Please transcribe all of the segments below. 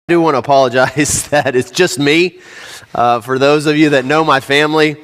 I do want to apologize that it's just me. For those of you that know my family,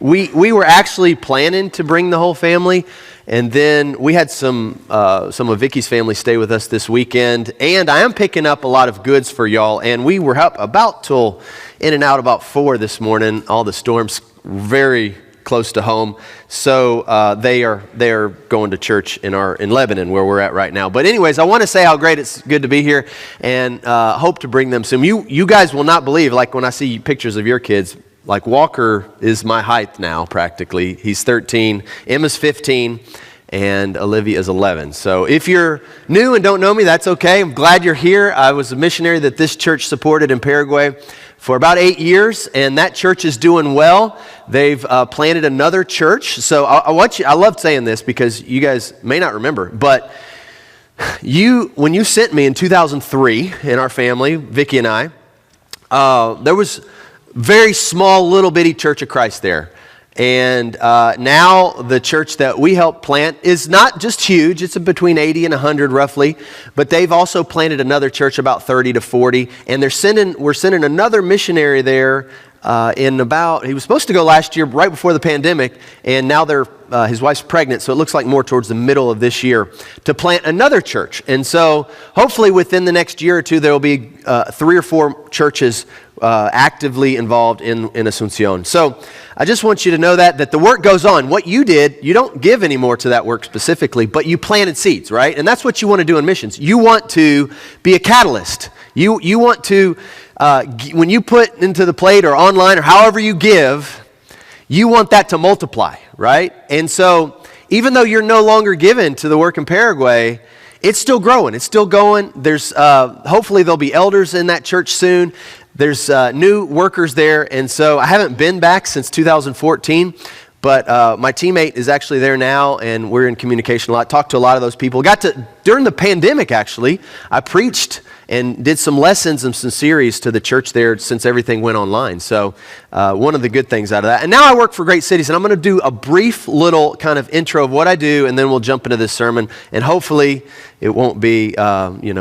we were actually planning to bring the whole family, and then we had some of Vicky's family stay with us this weekend, and I am picking up a lot of goods for y'all, and we were up about till in and out about 4 this morning. All the storms very close to home, so they are going to church in Lebanon, where we're at right now. But anyways, I want to say how great it's good to be here, and hope to bring them soon. You guys will not believe, like when I see pictures of your kids, like Walker is my height now practically. He's 13, Emma's 15, and Olivia is 11. So if you're new and don't know me, that's okay. I'm glad you're here. I was a missionary that this church supported in Paraguay for about 8 years, and that church is doing well. They've planted another church. So I love saying this because you guys may not remember, but when you sent me in 2003 in our family, Vicky and I, there was very small little bitty Church of Christ there. And now the church that we help plant is not just huge. It's between 80 and 100 roughly. But they've also planted another church about 30 to 40. And we're sending another missionary there he was supposed to go last year right before the pandemic. And now his wife's pregnant. So it looks like more towards the middle of this year to plant another church. And so hopefully within the next year or two, there will be 3 or 4 churches actively involved in Asuncion. So I just want you to know that the work goes on. What you did, you don't give anymore to that work specifically, but you planted seeds, right? And that's what you want to do in missions. You want to be a catalyst. You want to, when you put into the plate or online or however you give, you want that to multiply, right? And so even though you're no longer given to the work in Paraguay, it's still growing. It's still going. There's hopefully there'll be elders in that church soon. There's new workers there, and so I haven't been back since 2014, but my teammate is actually there now, and we're in communication a lot. Talked to a lot of those people. During the pandemic, actually, I preached and did some lessons and some series to the church there since everything went online. So one of the good things out of that. And now I work for Great Cities, and I'm going to do a brief little kind of intro of what I do, and then we'll jump into this sermon, and hopefully it won't be,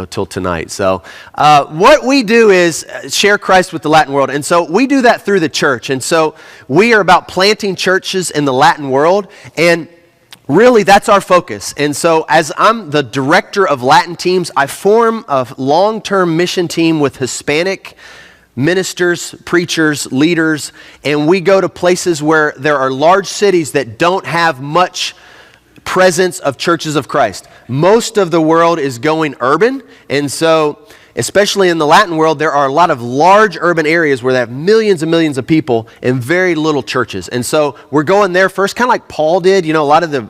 till tonight. So what we do is share Christ with the Latin world, and so we do that through the church. And so we are about planting churches in the Latin world, and really, that's our focus. And so as I'm the director of Latin teams, I form a long-term mission team with Hispanic ministers, preachers, leaders, and we go to places where there are large cities that don't have much presence of churches of Christ. Most of the world is going urban, and so especially in the Latin world, there are a lot of large urban areas where they have millions and millions of people and very little churches. And so we're going there first, kind of like Paul did. You know, a lot of the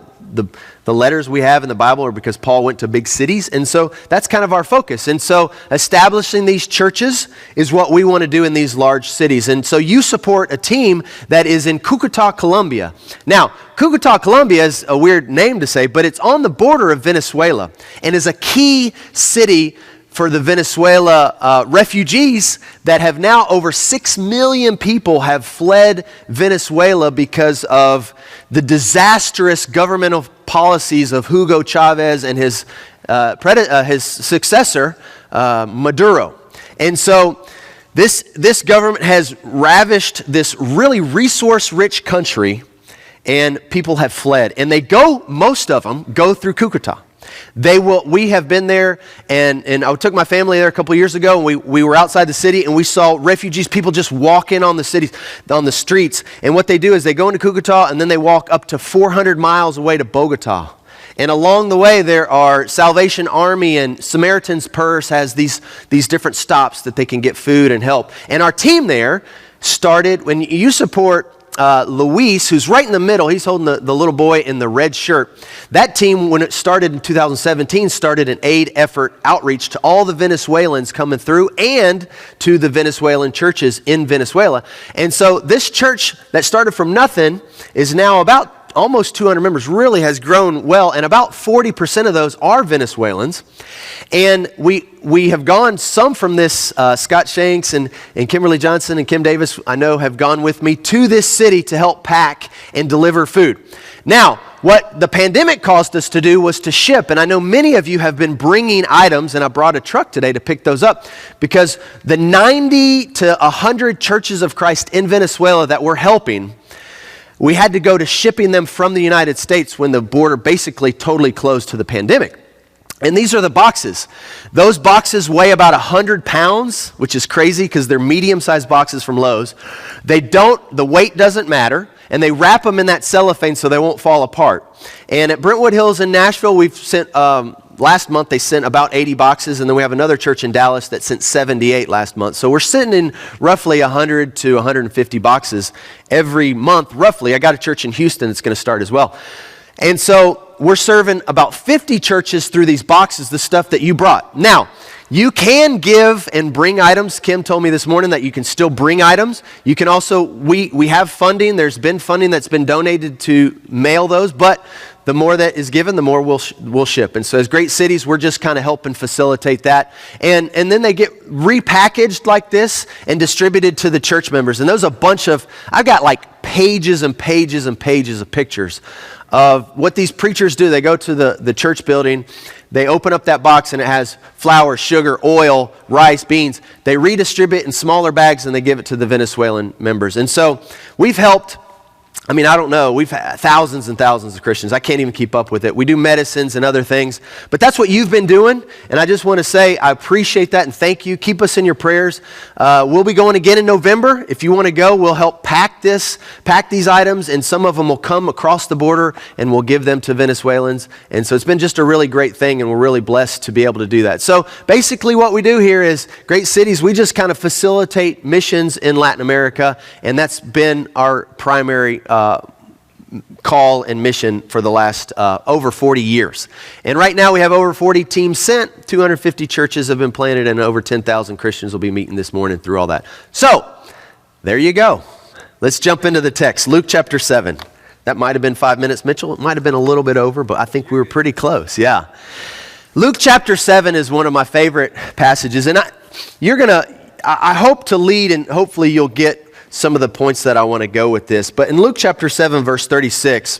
letters we have in the Bible are because Paul went to big cities. And so that's kind of our focus. And so establishing these churches is what we want to do in these large cities. And so you support a team that is in Cúcuta, Colombia. Now, Cúcuta, Colombia is a weird name to say, but it's on the border of Venezuela and is a key city for the Venezuela refugees that have now over 6 million people have fled Venezuela because of the disastrous governmental policies of Hugo Chavez and his successor, Maduro. And so this government has ravished this really resource-rich country, and people have fled. And most of them go through Cúcuta. We have been there, and I took my family there a couple years ago, and we were outside the city, and we saw refugees, people just walking on the streets. And what they do is they go into Cúcuta, and then they walk up to 400 miles away to Bogota. And along the way, there are Salvation Army and Samaritan's Purse has these different stops that they can get food and help. And our team there started, when you support Luis, who's right in the middle, he's holding the little boy in the red shirt. That team, when it started in 2017, started an aid effort outreach to all the Venezuelans coming through and to the Venezuelan churches in Venezuela. And so this church that started from nothing is now about almost 200 members, really has grown well, and about 40% of those are Venezuelans. And we have gone, some from this, Scott Shanks and Kimberly Johnson and Kim Davis, I know, have gone with me to this city to help pack and deliver food. Now, what the pandemic caused us to do was to ship. And I know many of you have been bringing items, and I brought a truck today to pick those up, because the 90 to 100 churches of Christ in Venezuela that we're helping, we had to go to shipping them from the United States when the border basically totally closed to the pandemic. And these are the boxes. Those boxes weigh about 100 pounds, which is crazy because they're medium-sized boxes from Lowe's. The weight doesn't matter, and they wrap them in that cellophane so they won't fall apart. And at Brentwood Hills in Nashville, we've sent, last month they sent about 80 boxes, and then we have another church in Dallas that sent 78 last month. So we're sitting in roughly 100 to 150 boxes every month, roughly. I got a church in Houston that's going to start as well. And so we're serving about 50 churches through these boxes, the stuff that you brought. Now, you can give and bring items. Kim told me this morning that you can still bring items. You can also, we have funding. There's been funding that's been donated to mail those, but the more that is given, the more we'll ship. And so as Great Cities, we're just kind of helping facilitate that. And then they get repackaged like this and distributed to the church members. And there's a bunch of, I've got like pages and pages and pages of pictures of what these preachers do. They go to the church building, they open up that box, and it has flour, sugar, oil, rice, beans. They redistribute in smaller bags, and they give it to the Venezuelan members. And so we've helped, I don't know, we've had thousands and thousands of Christians. I can't even keep up with it. We do medicines and other things, but that's what you've been doing, and I just want to say I appreciate that and thank you. Keep us in your prayers. We'll be going again in November. If you want to go, we'll help pack these items, and some of them will come across the border, and we'll give them to Venezuelans. And so it's been just a really great thing, and we're really blessed to be able to do that. So basically what we do here is Great Cities, we just kind of facilitate missions in Latin America, and that's been our primary call and mission for the last over 40 years. And right now we have over 40 teams sent, 250 churches have been planted, and over 10,000 Christians will be meeting this morning through all that. So, there you go. Let's jump into the text. Luke chapter 7. That might have been 5 minutes, Mitchell. It might have been a little bit over, but I think we were pretty close, yeah. Luke chapter 7 is one of my favorite passages, and I hope to lead, and hopefully you'll get some of the points that I want to go with this. But in Luke chapter 7, verse 36,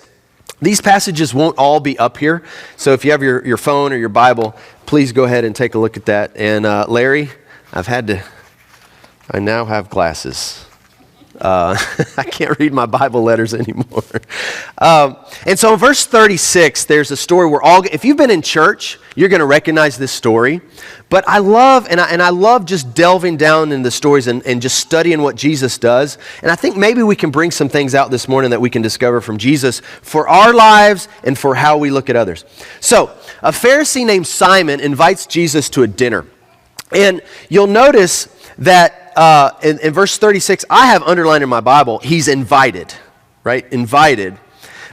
these passages won't all be up here. So if you have your phone or your Bible, please go ahead and take a look at that. And Larry, I now have glasses. I can't read my Bible letters anymore. And so in verse 36, there's a story where if you've been in church, you're going to recognize this story. But I love just delving down in the stories and just studying what Jesus does. And I think maybe we can bring some things out this morning that we can discover from Jesus for our lives and for how we look at others. So a Pharisee named Simon invites Jesus to a dinner. And you'll notice that in verse 36, I have underlined in my Bible, he's invited, right? Invited.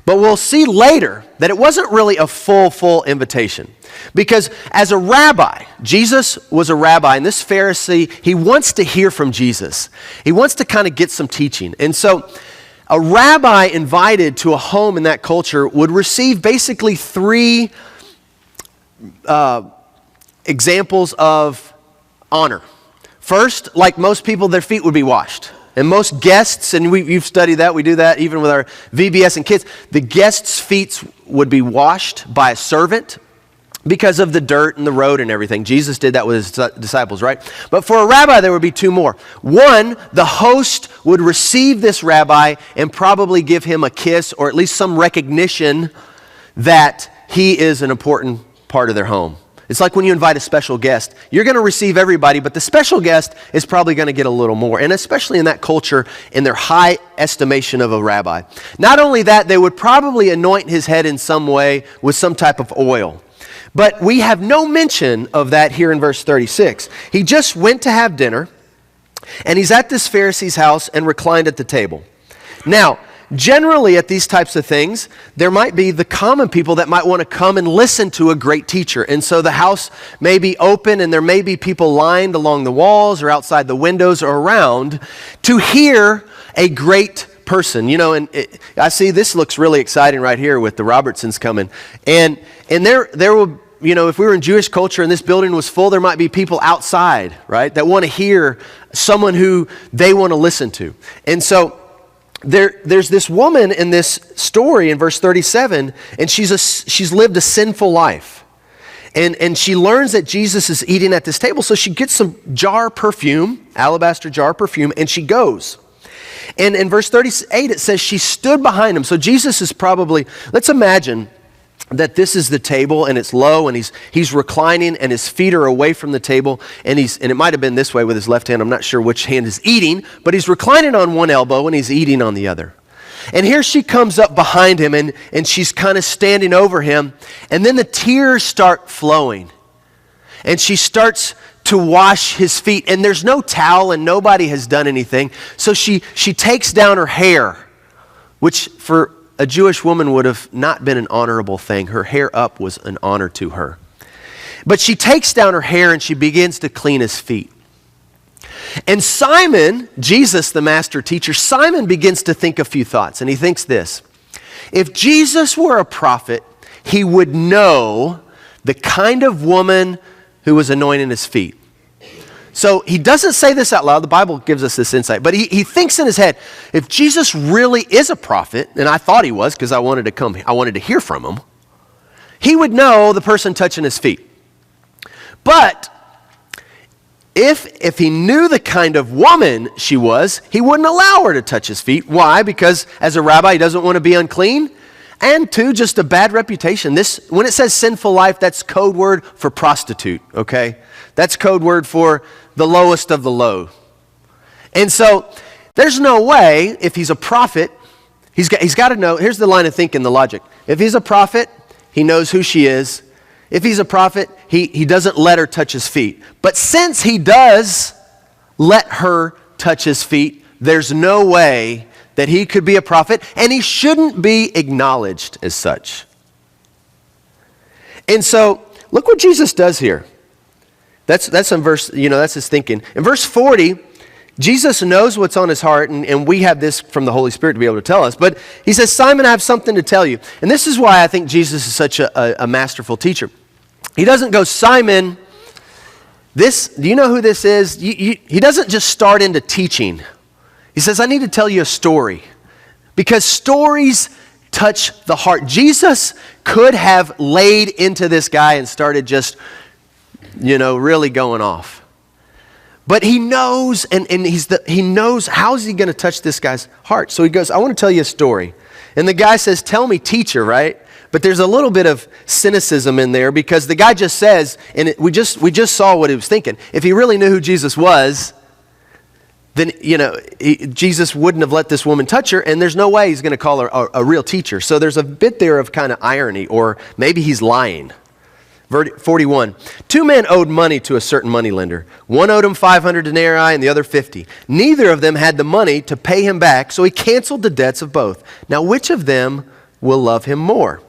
But we'll see later that it wasn't really a full invitation. Because as a rabbi, Jesus was a rabbi, and this Pharisee, he wants to hear from Jesus. He wants to kind of get some teaching. And so a rabbi invited to a home in that culture would receive basically three examples of honor. First, like most people, their feet would be washed. And most guests, and you've studied that, we do that even with our VBS and kids, the guests' feet would be washed by a servant because of the dirt and the road and everything. Jesus did that with his disciples, right? But for a rabbi, there would be two more. One, the host would receive this rabbi and probably give him a kiss or at least some recognition that he is an important part of their home. It's like when you invite a special guest. You're going to receive everybody, but the special guest is probably going to get a little more, and especially in that culture, in their high estimation of a rabbi. Not only that, they would probably anoint his head in some way with some type of oil. But we have no mention of that here in verse 36. He just went to have dinner, and he's at this Pharisee's house and reclined at the table. Now, generally at these types of things, there might be the common people that might want to come and listen to a great teacher. And so the house may be open and there may be people lined along the walls or outside the windows or around to hear a great person. And I see this looks really exciting right here with the Robertsons coming. And there will, if we were in Jewish culture and this building was full, there might be people outside, right, that want to hear someone who they want to listen to. And so there's this woman in this story in verse 37, and she's lived a sinful life. And she learns that Jesus is eating at this table, so she gets some alabaster jar perfume, and she goes. And in verse 38, it says she stood behind him. So Jesus is probably, let's imagine that this is the table, and it's low, and he's reclining, and his feet are away from the table, and it might have been this way with his left hand. I'm not sure which hand is eating, but he's reclining on one elbow, and he's eating on the other. And here she comes up behind him, and she's kind of standing over him, and then the tears start flowing. And she starts to wash his feet, and there's no towel, and nobody has done anything. So she takes down her hair, which for a Jewish woman would have not been an honorable thing. Her hair up was an honor to her. But she takes down her hair, and she begins to clean his feet. And Simon, Jesus, the master teacher, Simon begins to think a few thoughts, and he thinks this: if Jesus were a prophet, he would know the kind of woman who was anointing his feet. So he doesn't say this out loud. The Bible gives us this insight, but he thinks in his head, if Jesus really is a prophet, and I thought he was because I wanted to hear from him, he would know the person touching his feet. But if he knew the kind of woman she was, he wouldn't allow her to touch his feet. Why? Because as a rabbi, he doesn't want to be unclean. And two, just a bad reputation. When it says sinful life, that's code word for prostitute, okay? That's code word for the lowest of the low. And so there's no way, if he's a prophet, he's got to know. Here's the line of thinking, the logic. If he's a prophet, he knows who she is. If he's a prophet, he doesn't let her touch his feet. But since he does let her touch his feet, there's no way that he could be a prophet, and he shouldn't be acknowledged as such. And so, look what Jesus does here. That's some verse, that's his thinking. In verse 40, Jesus knows what's on his heart, and we have this from the Holy Spirit to be able to tell us. But he says, Simon, I have something to tell you. And this is why I think Jesus is such a masterful teacher. He doesn't go, Simon, do you know who this is? He doesn't just start into teaching. He says, I need to tell you a story. Because stories touch the heart. Jesus could have laid into this guy and started just, really going off. But he knows, and he knows how is he going to touch this guy's heart. So he goes, I want to tell you a story. And the guy says, tell me, teacher, right? But there's a little bit of cynicism in there because the guy just says, and we just saw what he was thinking. If he really knew who Jesus was, then, Jesus wouldn't have let this woman touch her, and there's no way he's going to call her a real teacher. So there's a bit there of kind of irony, or maybe he's lying. 41, 2 men owed money to a certain moneylender. One owed him 500 denarii and the other 50. Neither of them had the money to pay him back, so he canceled the debts of both. Now, which of them will love him more?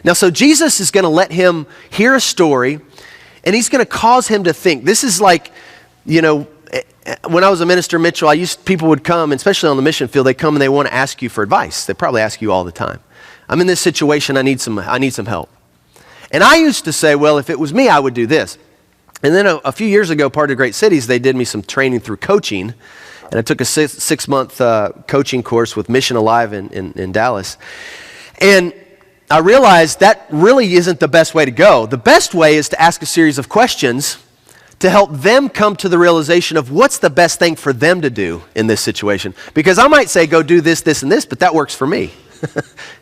Now, so Jesus is going to let him hear a story, and he's going to cause him to think. This is like, when I was a minister, Mitchell, people would come, especially on the mission field, they come and they want to ask you for advice. They probably ask you all the time. I'm in this situation, I need some help. And I used to say, well, if it was me, I would do this. And then a few years ago, part of Great Cities, they did me some training through coaching. And I took a six-month coaching course with Mission Alive in Dallas. And I realized that really isn't the best way to go. The best way is to ask a series of questions to help them come to the realization of what's the best thing for them to do in this situation. Because I might say, go do this, this, and this, but that works for me.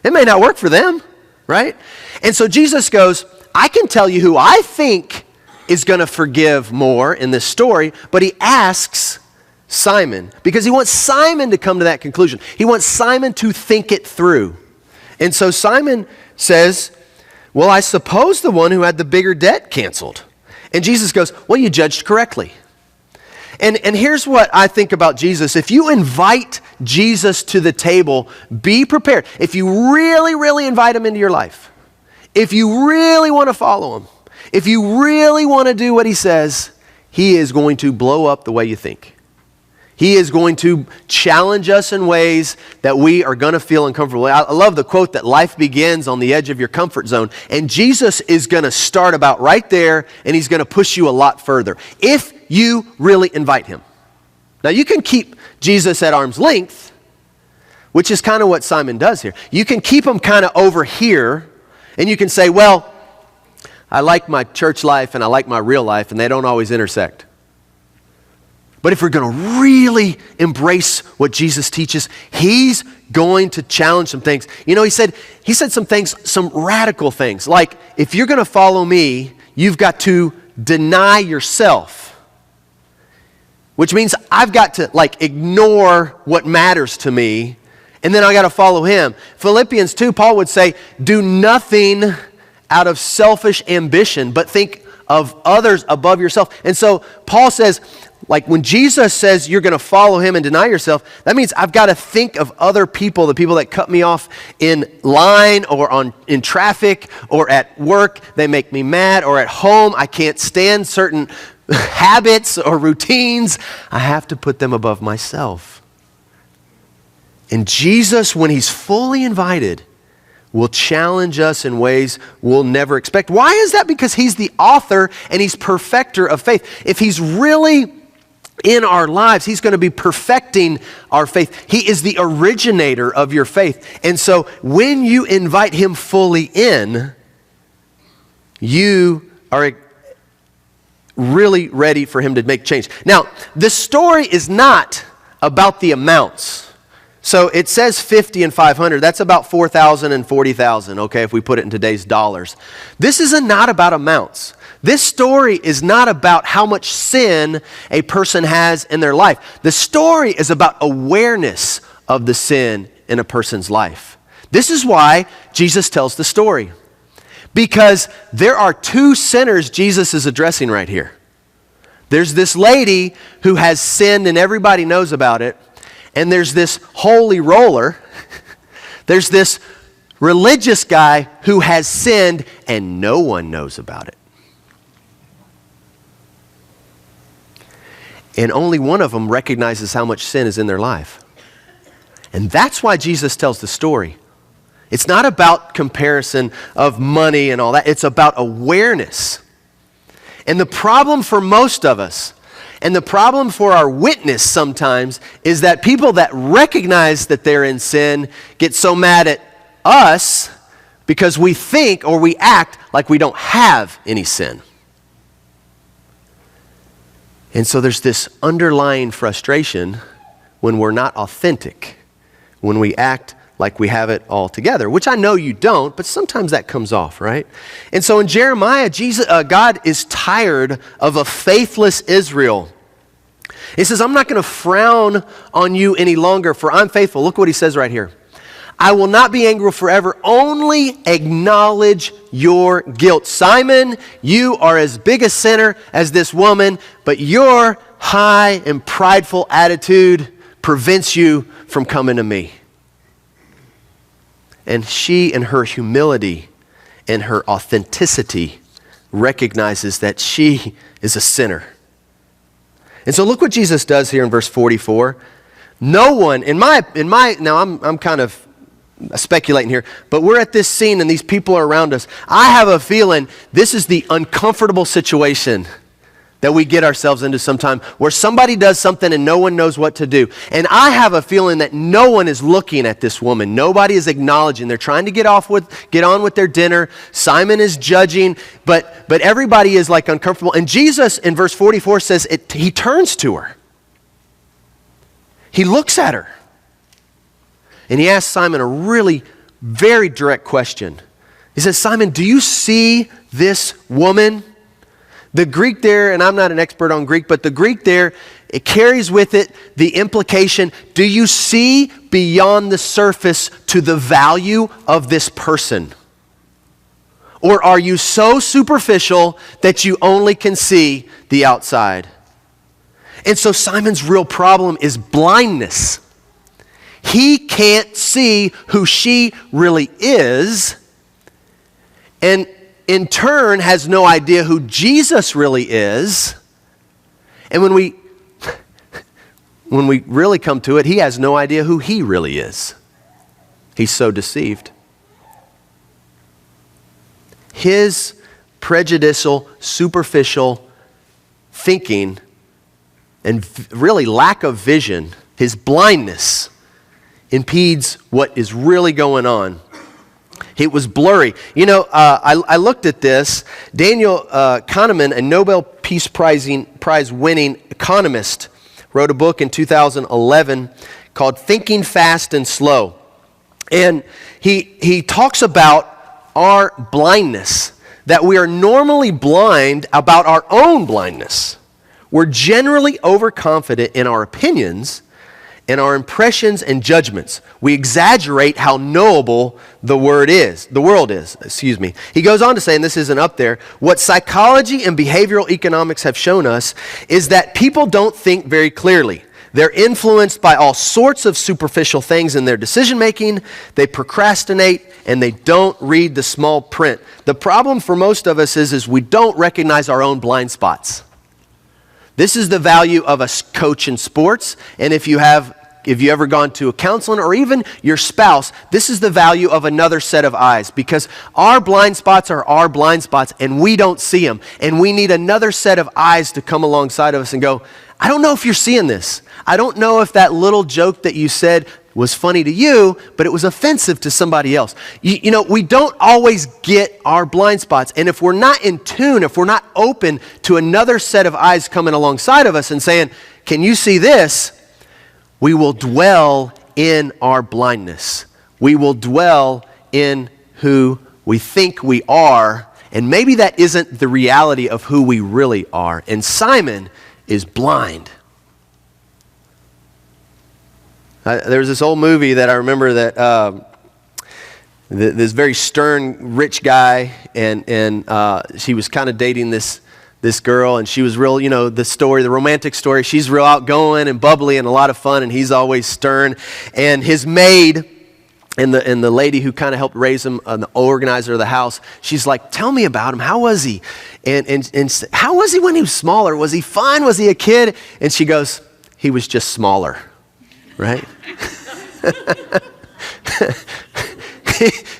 It may not work for them, right? And so Jesus goes, I can tell you who I think is going to forgive more in this story, but he asks Simon, because he wants Simon to come to that conclusion. He wants Simon to think it through. And so Simon says, well, I suppose the one who had the bigger debt canceled. And Jesus goes, well, you judged correctly. And here's what I think about Jesus. If you invite Jesus to the table, be prepared. If you really, really invite him into your life, if you really want to follow him, if you really want to do what he says, he is going to blow up the way you think. He is going to challenge us in ways that we are going to feel uncomfortable. I love the quote that life begins on the edge of your comfort zone. And Jesus is going to start about right there, and he's going to push you a lot further if you really invite him. Now, you can keep Jesus at arm's length, which is kind of what Simon does here. You can keep them kind of over here, and you can say, well, I like my church life and I like my real life, and they don't always intersect. But if we're going to really embrace what Jesus teaches, he's going to challenge some things. You know, he said some things, some radical things. Like, if you're going to follow me, you've got to deny yourself. Which means I've got to, ignore what matters to me, and then I got to follow him. Philippians 2, Paul would say, do nothing out of selfish ambition, but think of others above yourself. And so Paul says, when Jesus says you're going to follow him and deny yourself, that means I've got to think of other people, the people that cut me off in line or in traffic or at work. They make me mad, or at home I can't stand certain habits or routines. I have to put them above myself. And Jesus, when he's fully invited, will challenge us in ways we'll never expect. Why is that? Because he's the author and he's perfecter of faith. If he's really in our lives, he's going to be perfecting our faith. He is the originator of your faith. And so when you invite him fully in, you are really ready for him to make change. Now, the story is not about the amounts. So it says 50 and 500. That's about 4,000 and 40,000, okay, if we put it in today's dollars. This is not about amounts. This story is not about how much sin a person has in their life. The story is about awareness of the sin in a person's life. This is why Jesus tells the story. Because there are two sinners Jesus is addressing right here. There's this lady who has sinned and everybody knows about it. And there's this holy roller. There's this religious guy who has sinned and no one knows about it. And only one of them recognizes how much sin is in their life. And that's why Jesus tells the story. It's not about comparison of money and all that. It's about awareness. And the problem for most of us, and the problem for our witness sometimes, is that people that recognize that they're in sin get so mad at us because we think or we act like we don't have any sin. And so there's this underlying frustration when we're not authentic, when we act like we have it all together, which I know you don't, but sometimes that comes off, right? And so in Jeremiah, God is tired of a faithless Israel. He says, I'm not going to frown on you any longer, for I'm faithful. Look what he says right here. I will not be angry forever, only acknowledge your guilt. Simon, you are as big a sinner as this woman, but your high and prideful attitude prevents you from coming to me. And she, in her humility and her authenticity, recognizes that she is a sinner. And so look what Jesus does here in verse 44. No one, now I'm kind of speculating here, but we're at this scene and these people are around us. I have a feeling this is the uncomfortable situation that we get ourselves into sometime, where somebody does something and no one knows what to do. And I have a feeling that no one is looking at this woman. Nobody is acknowledging. They're trying to get on with their dinner. Simon is judging, but everybody is uncomfortable. And Jesus in verse 44 says he turns to her. He looks at her. And he asks Simon a really very direct question. He says, Simon, do you see this woman? The Greek there, and I'm not an expert on Greek, but the Greek there, it carries with it the implication, do you see beyond the surface to the value of this person? Or are you so superficial that you only can see the outside? And so Simon's real problem is blindness. He can't see who she really is, and in turn has no idea who Jesus really is. And when we really come to it, he has no idea who he really is. He's so deceived. His prejudicial, superficial thinking and really lack of vision, his blindness, impedes what is really going on. It was blurry. You know, I looked at this. Daniel Kahneman, a Nobel Peace Prize-winning economist, wrote a book in 2011 called Thinking Fast and Slow. And he talks about our blindness, that we are normally blind about our own blindness. We're generally overconfident in our opinions and our impressions and judgments. We exaggerate how knowable the world is. He goes on to say, and this isn't up there, what psychology and behavioral economics have shown us is that people don't think very clearly. They're influenced by all sorts of superficial things in their decision making. They procrastinate and they don't read the small print. The problem for most of us is we don't recognize our own blind spots. This is the value of a coach in sports, and if you ever gone to a counselor or even your spouse, this is the value of another set of eyes, because our blind spots are our blind spots and we don't see them, and we need another set of eyes to come alongside of us and go, I don't know if you're seeing this. I don't know if that little joke that you said was funny to you, but it was offensive to somebody else. You know, we don't always get our blind spots. And if we're not in tune, if we're not open to another set of eyes coming alongside of us and saying, can you see this? We will dwell in our blindness. We will dwell in who we think we are. And maybe that isn't the reality of who we really are. And Simon is blind. There was this old movie that I remember that this very stern rich guy, and she was kind of dating this girl, and she was real, you know, the romantic story. She's real outgoing and bubbly and a lot of fun, and he's always stern. And his maid and the lady who kind of helped raise him, the organizer of the house, she's like, tell me about him. How was he? And how was he when he was smaller? Was he fun? Was he a kid? And she goes, he was just smaller. Right?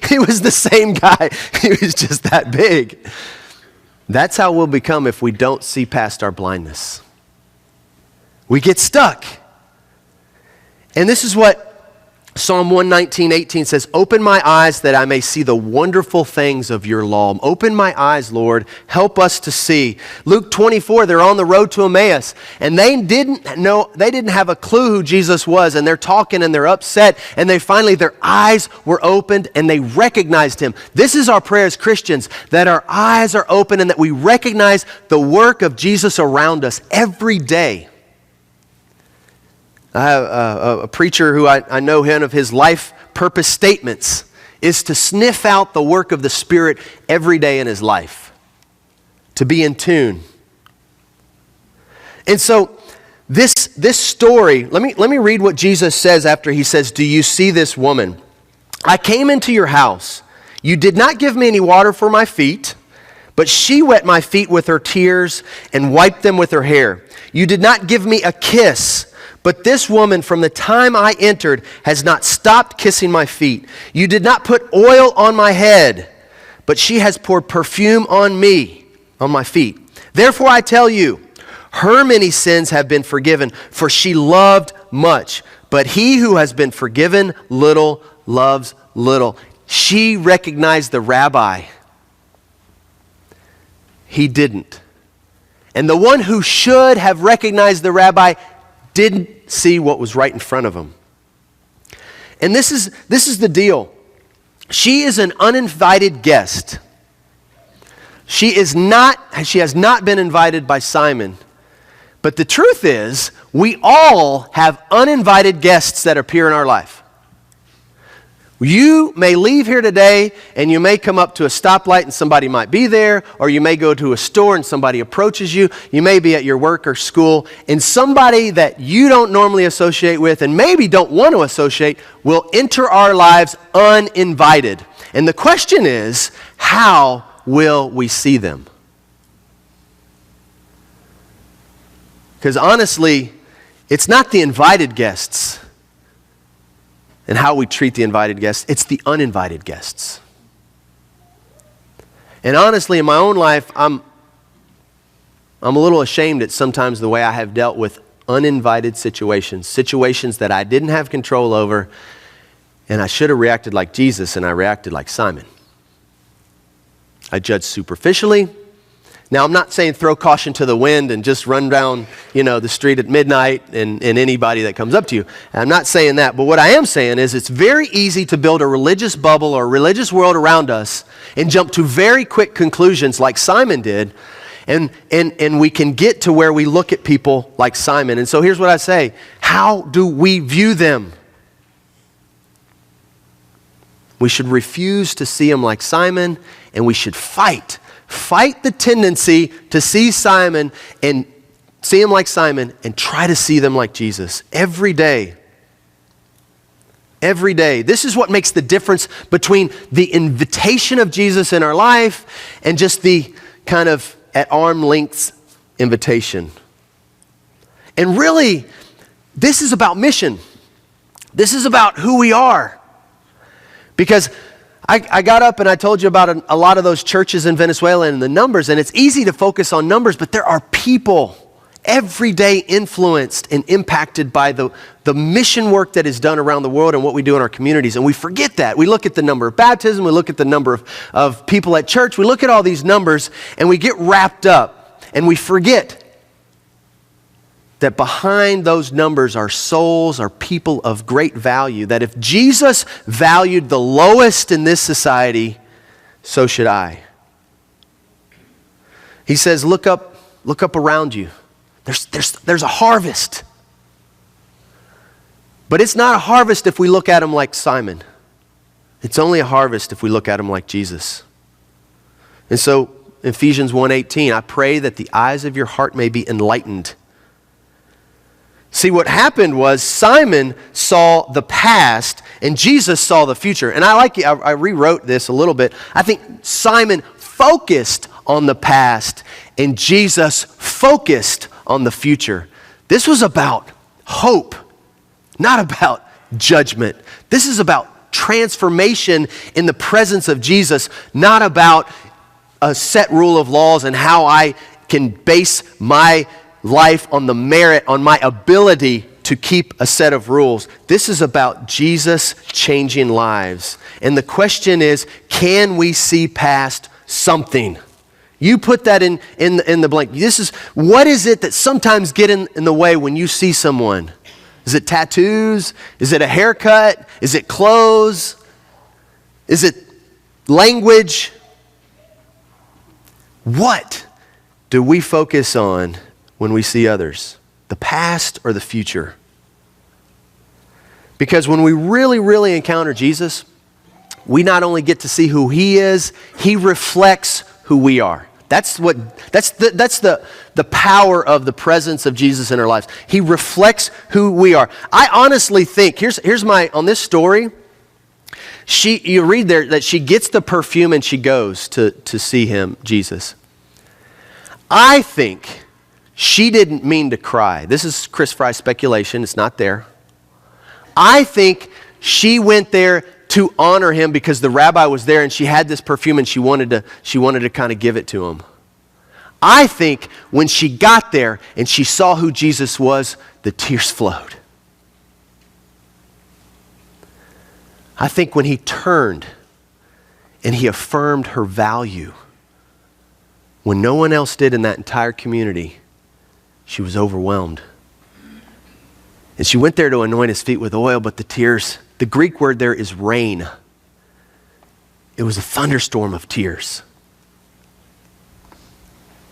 He was the same guy. He was just that big. That's how we'll become if we don't see past our blindness. We get stuck. And this is what Psalm 119:18 says, open my eyes that I may see the wonderful things of your law. Open my eyes, Lord. Help us to see. Luke 24, they're on the road to Emmaus, and they didn't have a clue who Jesus was, and they're talking and they're upset, and their eyes were opened and they recognized him. This is our prayer as Christians, that our eyes are open and that we recognize the work of Jesus around us every day. I have a preacher who I know him of his life purpose statements is to sniff out the work of the Spirit every day in his life, to be in tune. And so this story, let me read what Jesus says after he says, do you see this woman? I came into your house. You did not give me any water for my feet, but she wet my feet with her tears and wiped them with her hair. You did not give me a kiss, but this woman, from the time I entered, has not stopped kissing my feet. You did not put oil on my head, but she has poured perfume on me, on my feet. Therefore I tell you, her many sins have been forgiven, for she loved much. But he who has been forgiven little loves little. She recognized the rabbi. He didn't. And the one who should have recognized the rabbi didn't see what was right in front of him. And this is the deal. She is an uninvited guest. She has not been invited by Simon. But the truth is, we all have uninvited guests that appear in our life. You may leave here today and you may come up to a stoplight and somebody might be there, or you may go to a store and somebody approaches you. You may be at your work or school, and somebody that you don't normally associate with and maybe don't want to associate will enter our lives uninvited. And the question is, how will we see them? Because honestly, it's not the invited guests and how we treat the invited guests. It's the uninvited guests. And honestly, in my own life, I'm a little ashamed at sometimes the way I have dealt with uninvited situations that I didn't have control over, and I should have reacted like Jesus, and I reacted like Simon. I judged superficially. Now, I'm not saying throw caution to the wind and just run down, the street at midnight and anybody that comes up to you. I'm not saying that, but what I am saying is it's very easy to build a religious bubble or a religious world around us and jump to very quick conclusions like Simon did, and we can get to where we look at people like Simon. And so here's what I say. How do we view them? We should refuse to see them like Simon, and we should fight the tendency to see Simon and see him like Simon and try to see them like Jesus every day. Every day. This is what makes the difference between the invitation of Jesus in our life and just the kind of at arm length invitation. And really, this is about mission. This is about who we are. Because I got up and I told you about a lot of those churches in Venezuela and the numbers, and it's easy to focus on numbers, but there are people every day influenced and impacted by the mission work that is done around the world and what we do in our communities. And we forget that. We look at the number of baptism, we look at the number of people at church, we look at all these numbers, and we get wrapped up, and we forget that behind those numbers are souls, are people of great value, that if Jesus valued the lowest in this society, so should I. He says, look up around you. There's a harvest. But it's not a harvest if we look at him like Simon. It's only a harvest if we look at him like Jesus. And so, Ephesians 1:18, I pray that the eyes of your heart may be enlightened. See, what happened was Simon saw the past and Jesus saw the future. And I rewrote this a little bit. I think Simon focused on the past and Jesus focused on the future. This was about hope, not about judgment. This is about transformation in the presence of Jesus, not about a set rule of laws and how I can base my life on the merit, on my ability to keep a set of rules. This is about Jesus changing lives. And the question is, can we see past something? You put that in the blank. What is it that sometimes get in the way when you see someone? Is it tattoos? Is it a haircut? Is it clothes? Is it language? What do we focus on when we see others? The past or the future? Because when we really, really encounter Jesus, we not only get to see who he is, he reflects who we are. That's the power of the presence of Jesus in our lives. He reflects who we are. I honestly think, on this story, you read there that she gets the perfume and she goes to see him, Jesus. I think she didn't mean to cry. This is Chris Fry's speculation. It's not there. I think she went there to honor him because the rabbi was there and she had this perfume and she wanted to kind of give it to him. I think when she got there and she saw who Jesus was, the tears flowed. I think when he turned and he affirmed her value, when no one else did in that entire community, she was overwhelmed. And she went there to anoint his feet with oil, but the tears, the Greek word there is rain. It was a thunderstorm of tears.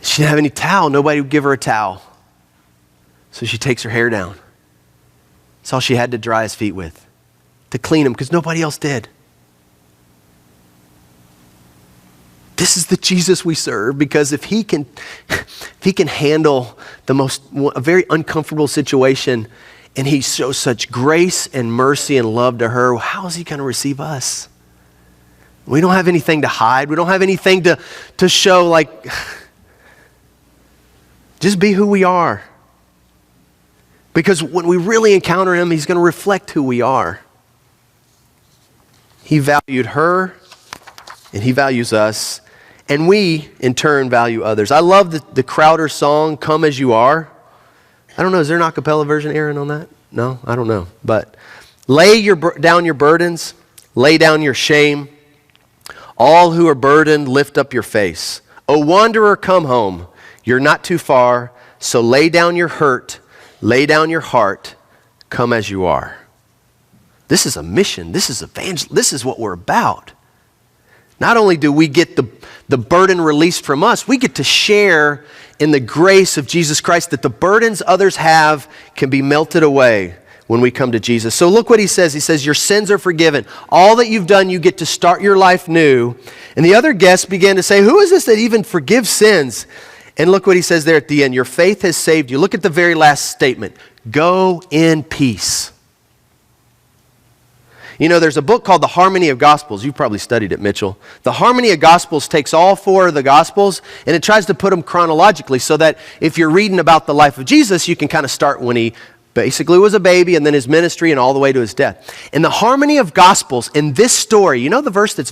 She didn't have any towel. Nobody would give her a towel. So she takes her hair down. That's all she had to dry his feet with, to clean them, because nobody else did. This is the Jesus we serve, because if he can handle a very uncomfortable situation, and he shows such grace and mercy and love to her, how is he going to receive us? We don't have anything to hide. We don't have anything to show, like, just be who we are. Because when we really encounter him, he's going to reflect who we are. He valued her, and he values us, and we, in turn, value others. I love the Crowder song, Come As You Are. I don't know. Is there an a cappella version, Aaron, on that? No, I don't know. But lay down your burdens. Lay down your shame. All who are burdened, lift up your face. O wanderer, come home. You're not too far. So lay down your hurt. Lay down your heart. Come as you are. This is a mission. This is evangelism. This is what we're about. Not only do we get the burden released from us, we get to share in the grace of Jesus Christ, that the burdens others have can be melted away when we come to Jesus. So look what he says. He says, your sins are forgiven. All that you've done, you get to start your life new. And the other guests began to say, who is this that even forgives sins? And look what he says there at the end. Your faith has saved you. Look at the very last statement. Go in peace. You know, there's a book called The Harmony of Gospels. You've probably studied it, Mitchell. The Harmony of Gospels takes all four of the Gospels and it tries to put them chronologically so that if you're reading about the life of Jesus, you can kind of start when he basically was a baby and then his ministry and all the way to his death. In the Harmony of Gospels, in this story, you know the verse the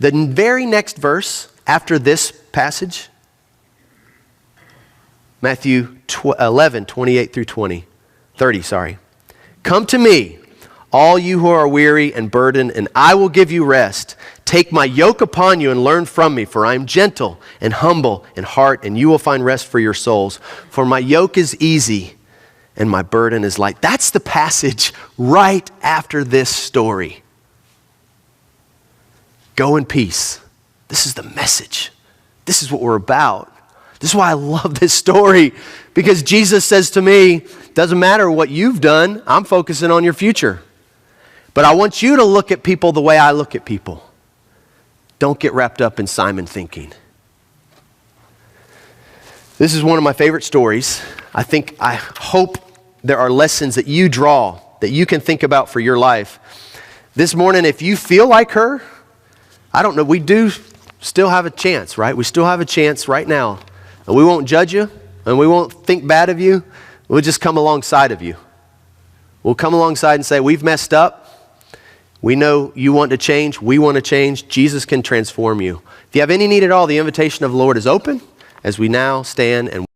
very next verse after this passage? Matthew 11, 28 through 30. Come to me, all you who are weary and burdened, and I will give you rest. Take my yoke upon you and learn from me, for I am gentle and humble in heart, and you will find rest for your souls. For my yoke is easy and my burden is light. That's the passage right after this story. Go in peace. This is the message. This is what we're about. This is why I love this story, because Jesus says to me, doesn't matter what you've done, I'm focusing on your future. But I want you to look at people the way I look at people. Don't get wrapped up in Simon thinking. This is one of my favorite stories. I hope there are lessons that you draw, that you can think about for your life. This morning, if you feel like her, I don't know, we do still have a chance, right? We still have a chance right now. And we won't judge you, and we won't think bad of you. We'll just come alongside of you. We'll come alongside and say, we've messed up. We know you want to change. We want to change. Jesus can transform you. If you have any need at all, the invitation of the Lord is open as we now stand and